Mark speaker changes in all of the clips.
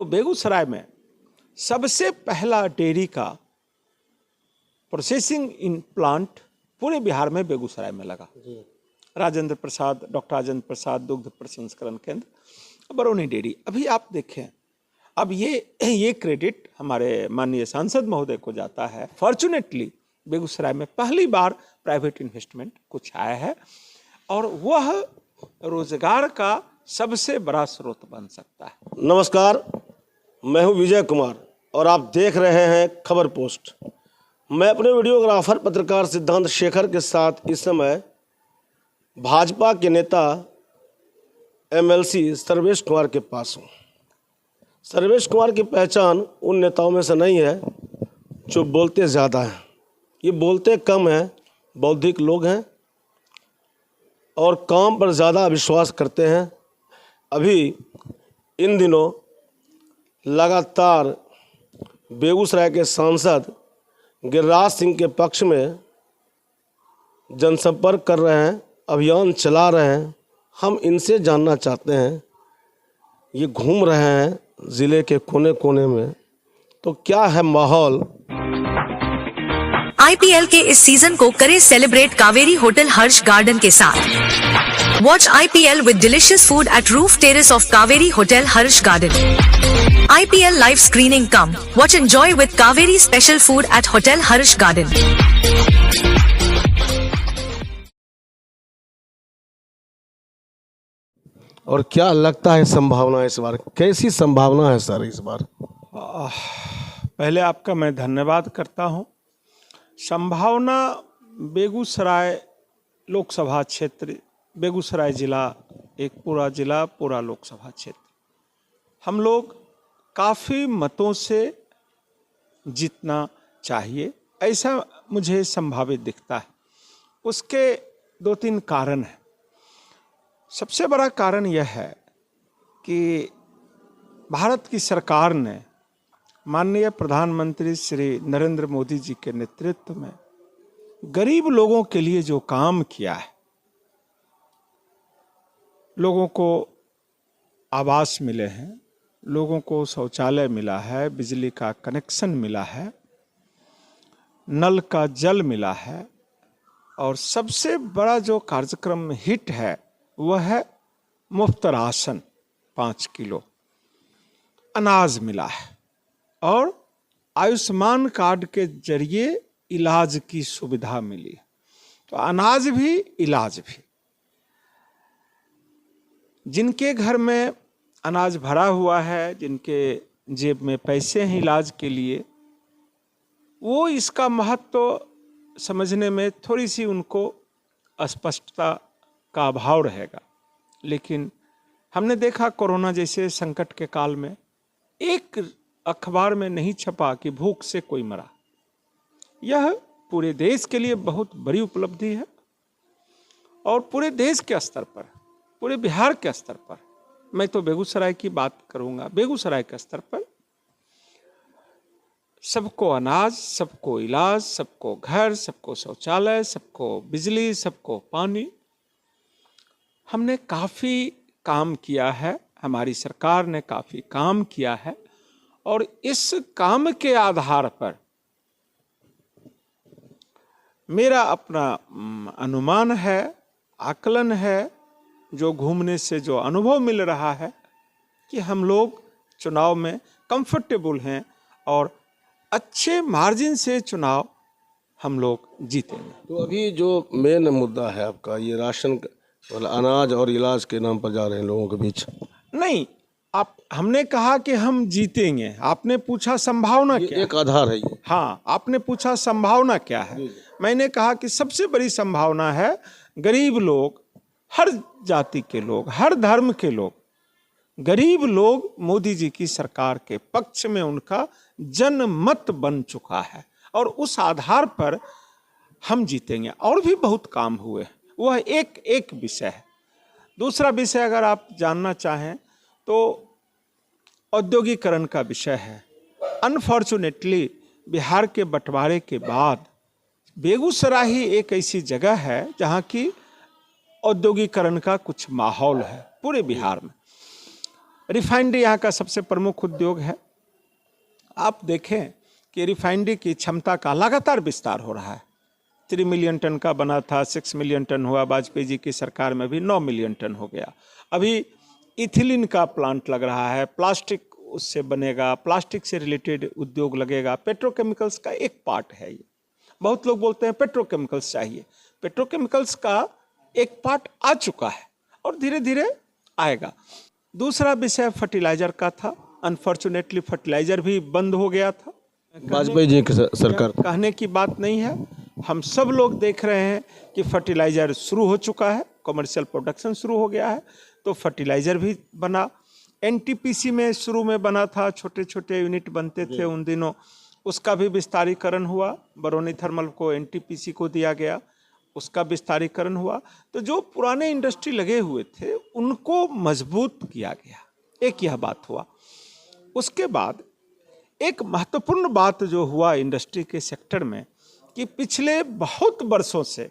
Speaker 1: तो बेगूसराय में सबसे पहला डेयरी का प्रोसेसिंग इन प्लांट पूरे बिहार में बेगूसराय में लगा। राजेंद्र प्रसाद, डॉक्टर राजेंद्र प्रसाद दुग्ध प्रसंस्करण केंद्र, बरौनी डेयरी। अभी आप देखें, अब ये क्रेडिट हमारे माननीय सांसद महोदय को जाता है। फॉर्चुनेटली बेगूसराय में पहली बार प्राइवेट इन्वेस्टमेंट कुछ आया है और वह रोजगार का सबसे बड़ा स्रोत बन सकता है।
Speaker 2: नमस्कार, मैं हूं विजय कुमार और आप देख रहे हैं खबर पोस्ट। मैं अपने वीडियोग्राफर पत्रकार सिद्धांत शेखर के साथ इस समय भाजपा के नेता एमएलसी सर्वेश कुमार के पास हूं। सर्वेश कुमार की पहचान उन नेताओं में से नहीं है जो बोलते ज़्यादा हैं। ये बोलते कम हैं, बौद्धिक लोग हैं और काम पर ज़्यादा विश्वास करते हैं। अभी इन दिनों लगातार बेगूसराय के सांसद गिरिराज सिंह के पक्ष में जनसंपर्क कर रहे हैं, अभियान चला रहे हैं। हम इनसे जानना चाहते हैं, ये घूम रहे हैं ज़िले के कोने कोने में, तो क्या है माहौल।
Speaker 3: आईपीएल के इस सीजन को करे सेलिब्रेट कावेरी होटल हर्ष गार्डन के साथ। Watch IPL with delicious food at roof terrace of Kaveri hotel Harsh garden. IPL live screening come, watch enjoy with Kaveri special food at Hotel Harsh Garden.
Speaker 2: और क्या लगता है संभावना इस बार, कैसी संभावना है सर इस बार?
Speaker 1: पहले आपका मैं धन्यवाद करता हूं। संभावना बेगूसराय लोकसभा क्षेत्र, बेगूसराय जिला एक पूरा जिला, पूरा लोकसभा क्षेत्र, हम लोग काफ़ी मतों से जीतना चाहिए, ऐसा मुझे संभावित दिखता है। उसके दो तीन कारण हैं। सबसे बड़ा कारण यह है कि भारत की सरकार ने माननीय प्रधानमंत्री श्री नरेंद्र मोदी जी के नेतृत्व में गरीब लोगों के लिए जो काम किया है, लोगों को आवास मिले हैं, लोगों को शौचालय मिला है, बिजली का कनेक्शन मिला है, नल का जल मिला है, और सबसे बड़ा जो कार्यक्रम हिट है वह है मुफ्त राशन 5 किलो, अनाज मिला है और आयुष्मान कार्ड के जरिए इलाज की सुविधा मिली। तो अनाज भी इलाज भी। जिनके घर में अनाज भरा हुआ है, जिनके जेब में पैसे हैं इलाज के लिए, वो इसका महत्व समझने में थोड़ी सी उनको अस्पष्टता का अभाव रहेगा। लेकिन हमने देखा कोरोना जैसे संकट के काल में एक अखबार में नहीं छपा कि भूख से कोई मरा। यह पूरे देश के लिए बहुत बड़ी उपलब्धि है और पूरे देश के स्तर पर, पूरे बिहार के स्तर पर, मैं तो बेगूसराय की बात करूंगा, बेगूसराय के स्तर पर सबको अनाज, सबको इलाज, सबको घर, सबको शौचालय, सबको बिजली, सबको पानी। हमने काफ़ी काम किया है, हमारी सरकार ने काफ़ी काम किया है और इस काम के आधार पर मेरा अपना अनुमान है, आकलन है, जो घूमने से जो अनुभव मिल रहा है कि हम लोग चुनाव में कंफर्टेबल हैं और अच्छे मार्जिन से चुनाव हम लोग जीतेंगे।
Speaker 2: तो अभी जो मेन मुद्दा है आपका, ये राशन मतलब अनाज और इलाज के नाम पर जा रहे हैं लोगों के बीच।
Speaker 1: नहीं, आप हमने कहा कि हम जीतेंगे, आपने पूछा संभावना क्या?
Speaker 2: एक आधार है ये।
Speaker 1: हाँ, आपने पूछा संभावना क्या है। मैंने कहा कि सबसे बड़ी संभावना है गरीब लोग, हर जाति के लोग, हर धर्म के लोग, गरीब लोग मोदी जी की सरकार के पक्ष में उनका जनमत बन चुका है और उस आधार पर हम जीतेंगे। और भी बहुत काम हुए, वह एक विषय है। दूसरा विषय अगर आप जानना चाहें तो औद्योगिकरण का विषय है। अनफॉर्चुनेटली बिहार के बंटवारे के बाद बेगूसराय ही एक ऐसी जगह है जहाँ की औद्योगिकरण का कुछ माहौल है पूरे बिहार में। रिफाइनरी यहाँ का सबसे प्रमुख उद्योग है। आप देखें कि रिफाइनरी की क्षमता का लगातार विस्तार हो रहा है। 3 मिलियन टन का बना था, 6 मिलियन टन हुआ, वाजपेयी जी की सरकार में भी 9 मिलियन टन हो गया। अभी इथिलीन का प्लांट लग रहा है, प्लास्टिक उससे बनेगा, प्लास्टिक से रिलेटेड उद्योग लगेगा। पेट्रोकेमिकल्स का एक पार्ट है ये। बहुत लोग बोलते हैं पेट्रोकेमिकल्स चाहिए, पेट्रोकेमिकल्स का एक पार्ट आ चुका है और धीरे धीरे आएगा। दूसरा विषय फर्टिलाइजर का था। अनफॉर्चुनेटली फर्टिलाइजर भी बंद हो गया था।
Speaker 2: वाजपेयी जी की सरकार।
Speaker 1: कहने की बात नहीं है, हम सब लोग देख रहे हैं कि फर्टिलाइजर शुरू हो चुका है, कमर्शियल प्रोडक्शन शुरू हो गया है, तो फर्टिलाइजर भी बना। एनटीपीसी में शुरू में बना था, छोटे छोटे यूनिट बनते थे उन दिनों, उसका भी विस्तारीकरण हुआ। बरौनी थर्मल को एनटीपीसी को दिया गया, उसका विस्तारीकरण हुआ। तो जो पुराने इंडस्ट्री लगे हुए थे उनको मजबूत किया गया, एक यह बात हुआ। उसके बाद एक महत्वपूर्ण बात जो हुआ इंडस्ट्री के सेक्टर में कि पिछले बहुत वर्षों से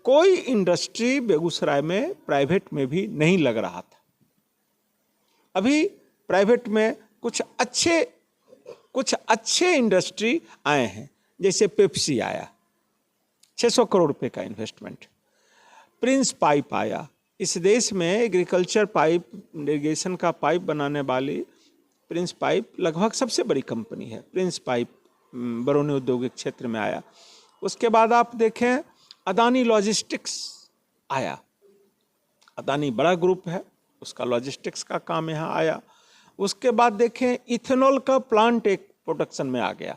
Speaker 1: कोई इंडस्ट्री बेगूसराय में प्राइवेट में भी नहीं लग रहा था। अभी प्राइवेट में कुछ अच्छे इंडस्ट्री आए हैं, जैसे पेप्सी आया, 600 करोड़ रुपए का इन्वेस्टमेंट। प्रिंस पाइप आया, इस देश में एग्रीकल्चर पाइप, इरिगेशन का पाइप बनाने वाली प्रिंस पाइप लगभग सबसे बड़ी कंपनी है। प्रिंस पाइप बरौनी औद्योगिक क्षेत्र में आया। उसके बाद आप देखें अदानी लॉजिस्टिक्स आया, अदानी बड़ा ग्रुप है, उसका लॉजिस्टिक्स का काम यहाँ आया। उसके बाद देखें इथेनॉल का प्लांट एक प्रोडक्शन में आ गया।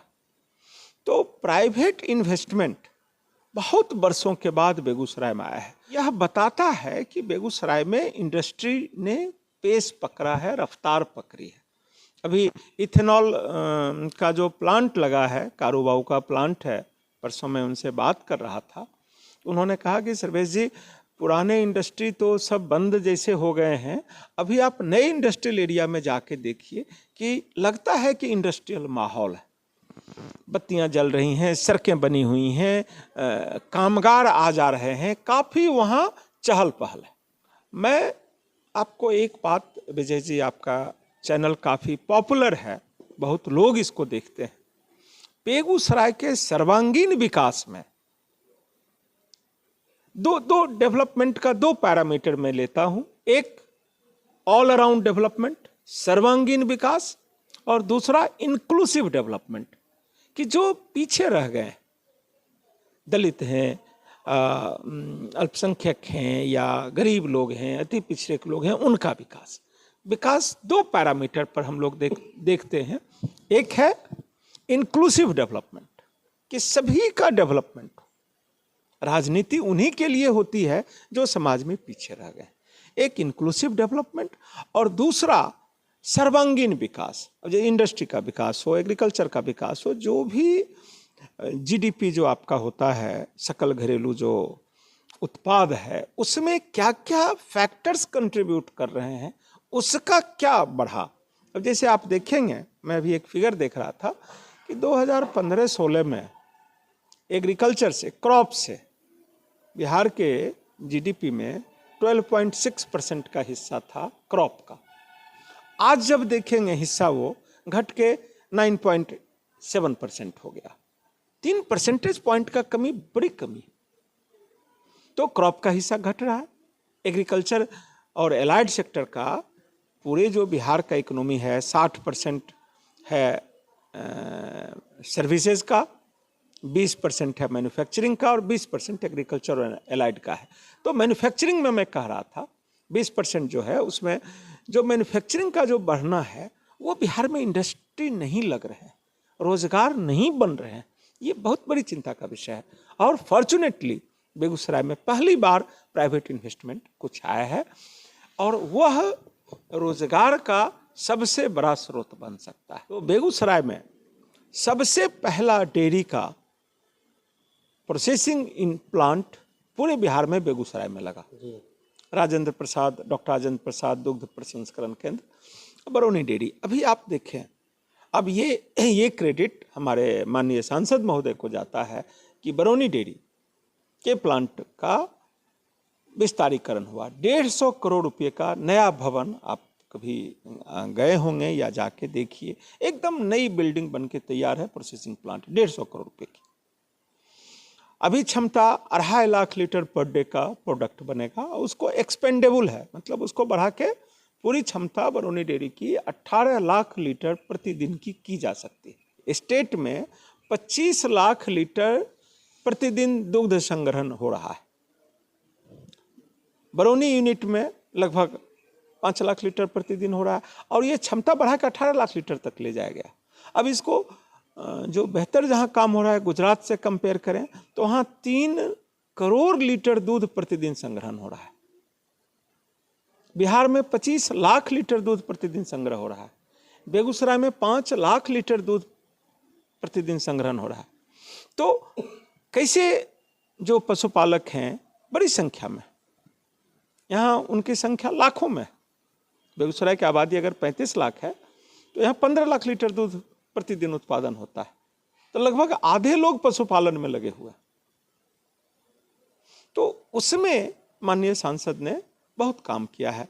Speaker 1: तो प्राइवेट इन्वेस्टमेंट बहुत वर्षों के बाद बेगूसराय में आया है। यह बताता है कि बेगूसराय में इंडस्ट्री ने पेस पकड़ा है, रफ्तार पकड़ी है। अभी इथेनॉल का जो प्लांट लगा है, कारूबाऊ का प्लांट है, परसों मैं उनसे बात कर रहा था, उन्होंने कहा कि सर्वेश जी पुराने इंडस्ट्री तो सब बंद जैसे हो गए हैं, अभी आप नए इंडस्ट्रियल एरिया में जाके देखिए कि लगता है कि इंडस्ट्रियल माहौल है, बत्तियां जल रही हैं, सड़कें बनी हुई हैं, कामगार आ जा रहे हैं, काफ़ी वहाँ चहल पहल है। मैं आपको एक बात, विजय जी आपका चैनल काफ़ी पॉपुलर है, बहुत लोग इसको देखते हैं। बेगूसराय के सर्वांगीण विकास में दो डेवलपमेंट का 2 पैरामीटर मैं लेता हूं। एक ऑल अराउंड डेवलपमेंट, सर्वांगीण विकास, और दूसरा इंक्लूसिव डेवलपमेंट, कि जो पीछे रह गए, दलित हैं, अल्पसंख्यक हैं या गरीब लोग हैं, अति पिछड़े लोग हैं, उनका विकास। विकास 2 पैरामीटर पर हम लोग देखते हैं। एक है इंक्लूसिव डेवलपमेंट, कि सभी का डेवलपमेंट हो। राजनीति उन्हीं के लिए होती है जो समाज में पीछे रह गए। एक इंक्लूसिव डेवलपमेंट और दूसरा सर्वांगीण विकास। अब जो इंडस्ट्री का विकास हो, एग्रीकल्चर का विकास हो, जो भी जीडीपी जो आपका होता है, सकल घरेलू जो उत्पाद है, उसमें क्या क्या फैक्टर्स कंट्रीब्यूट कर रहे हैं, उसका क्या बढ़ा। अब जैसे आप देखेंगे, मैं अभी एक फिगर देख रहा था कि 2015-16 में एग्रीकल्चर से, क्रॉप से बिहार के जीडीपी में 12.6% का हिस्सा था क्रॉप का। आज जब देखेंगे हिस्सा वो घट के 9.7% हो गया। 3 परसेंटेज पॉइंट का कमी, बड़ी कमी। तो क्रॉप का हिस्सा घट रहा है। एग्रीकल्चर और एलाइड सेक्टर का पूरे जो बिहार का इकोनॉमी है 60% है सर्विसेज का, 20% है मैन्युफैक्चरिंग का और 20% एग्रीकल्चर और एलाइड का है। तो मैन्युफैक्चरिंग में मैं कह रहा था 20% जो है, उसमें जो मैन्युफैक्चरिंग का जो बढ़ना है, वो बिहार में इंडस्ट्री नहीं लग रहे हैं, रोजगार नहीं बन रहे हैं। ये बहुत बड़ी चिंता का विषय है। और फॉर्चुनेटली बेगूसराय में पहली बार प्राइवेट इन्वेस्टमेंट कुछ आया है और वह रोजगार का सबसे बड़ा स्रोत बन सकता है। तो बेगूसराय में सबसे पहला डेयरी का प्रोसेसिंग इन प्लांट पूरे बिहार में बेगूसराय में लगा। राजेंद्र प्रसाद, डॉक्टर राजेंद्र प्रसाद दुग्ध प्रसंस्करण केंद्र, बरौनी डेयरी। अभी आप देखें, अब ये क्रेडिट हमारे माननीय सांसद महोदय को जाता है कि बरौनी डेयरी के प्लांट का विस्तारीकरण हुआ। 150 करोड़ रुपए का नया भवन आप कभी गए होंगे या जाके देखिए, एकदम नई बिल्डिंग बन के तैयार है, प्रोसेसिंग प्लांट 150 करोड़ रुपए की। अभी क्षमता 2.5 लाख लीटर पर डे का प्रोडक्ट बनेगा, उसको एक्सपेंडेबल है, मतलब उसको बढ़ा के पूरी क्षमता बरौनी डेयरी की 18 लाख लीटर प्रतिदिन की जा सकती है। स्टेट में 25 लाख लीटर प्रतिदिन दुग्ध संग्रहण हो रहा है। बरौनी यूनिट में लगभग 5 लाख लीटर प्रतिदिन हो रहा है और ये क्षमता बढ़ा के 18 लाख लीटर तक ले जाया गया। अब इसको जो बेहतर जहां काम हो रहा है गुजरात से कंपेयर करें तो वहां 3 करोड़ लीटर दूध प्रतिदिन संग्रहण हो रहा है। बिहार में 25 लाख लीटर दूध प्रतिदिन संग्रह हो रहा है। बेगूसराय में 5 लाख लीटर दूध प्रतिदिन संग्रहण हो रहा है। तो कैसे जो पशुपालक हैं बड़ी संख्या में, यहाँ उनकी संख्या लाखों में, बेगूसराय की आबादी अगर 35 लाख है तो यहाँ 15 लाख लीटर दूध प्रतिदिन उत्पादन होता है। तो लगभग आधे लोग पशुपालन में लगे हुए। तो उसमें माननीय सांसद ने बहुत काम किया है।